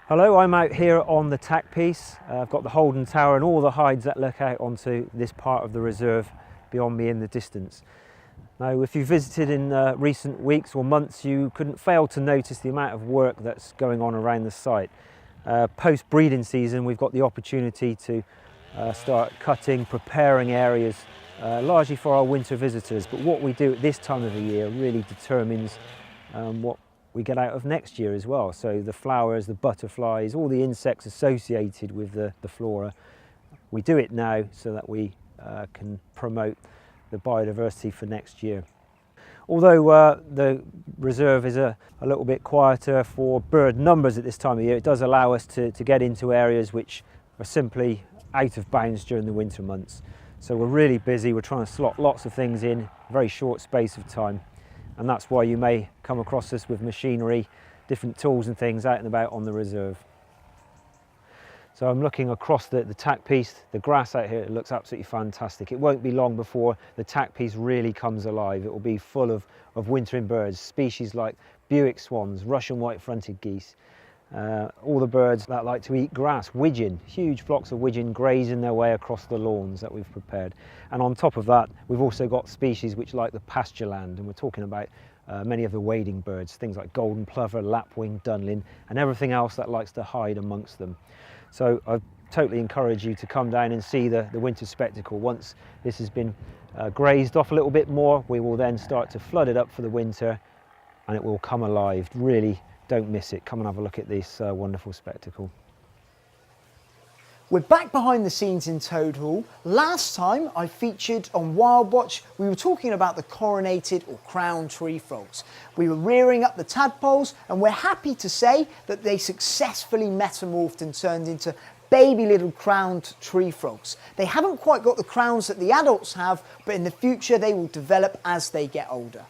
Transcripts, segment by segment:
Hello, I'm out here on the tack piece. I've got the Holden Tower and all the hides that look out onto this part of the reserve beyond me in the distance. Now, if you visited in recent weeks or months, you couldn't fail to notice the amount of work that's going on around the site. Post-breeding season, we've got the opportunity to start cutting, preparing areas, largely for our winter visitors. But what we do at this time of the year really determines what we get out of next year as well. So the flowers, the butterflies, all the insects associated with the flora, we do it now so that we can promote the biodiversity for next year. Although the reserve is a little bit quieter for bird numbers at this time of year, it does allow us to get into areas which are simply out of bounds during the winter months. So we're really busy, we're trying to slot lots of things in a very short space of time. And that's why you may come across us with machinery, different tools and things out and about on the reserve. So I'm looking across the tack piece. The grass out here, it looks absolutely fantastic. It won't be long before the tack piece really comes alive. It will be full of wintering birds, species like Buick swans, Russian white-fronted geese, all the birds that like to eat grass, widgeon, huge flocks of widgeon grazing their way across the lawns that we've prepared. And on top of that, we've also got species which like the pasture land, and we're talking about many of the wading birds, things like golden plover, lapwing, dunlin, and everything else that likes to hide amongst them. So I totally encourage you to come down and see the winter spectacle. Once this has been grazed off a little bit more, we will then start to flood it up for the winter and it will come alive. Really don't miss it. Come and have a look at this wonderful spectacle. We're back behind the scenes in Toad Hall. Last time I featured on WildWatch, we were talking about the coronated or crowned tree frogs. We were rearing up the tadpoles and we're happy to say that they successfully metamorphed and turned into baby little crowned tree frogs. They haven't quite got the crowns that the adults have, but in the future they will develop as they get older.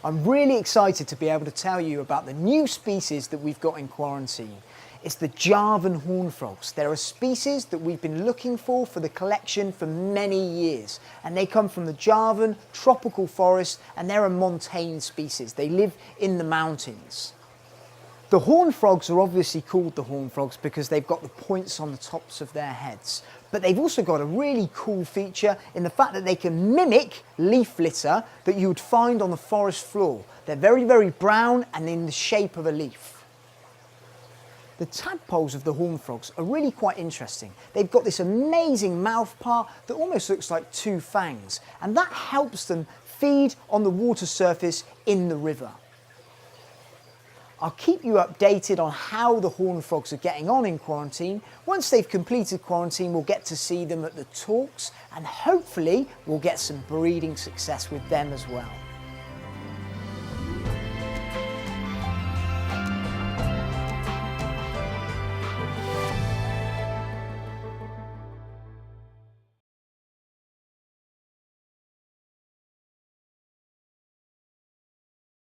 I'm really excited to be able to tell you about the new species that we've got in quarantine. It's the Javan horn frogs. They're a species that we've been looking for the collection for many years. And they come from the Javan tropical forest and they're a montane species. They live in the mountains. The horn frogs are obviously called the horn frogs because they've got the points on the tops of their heads. But they've also got a really cool feature in the fact that they can mimic leaf litter that you would find on the forest floor. They're very, very brown and in the shape of a leaf. The tadpoles of the horn frogs are really quite interesting. They've got this amazing mouth part that almost looks like two fangs, and that helps them feed on the water surface in the river. I'll keep you updated on how the horn frogs are getting on in quarantine. Once they've completed quarantine, we'll get to see them at the talks, and hopefully we'll get some breeding success with them as well.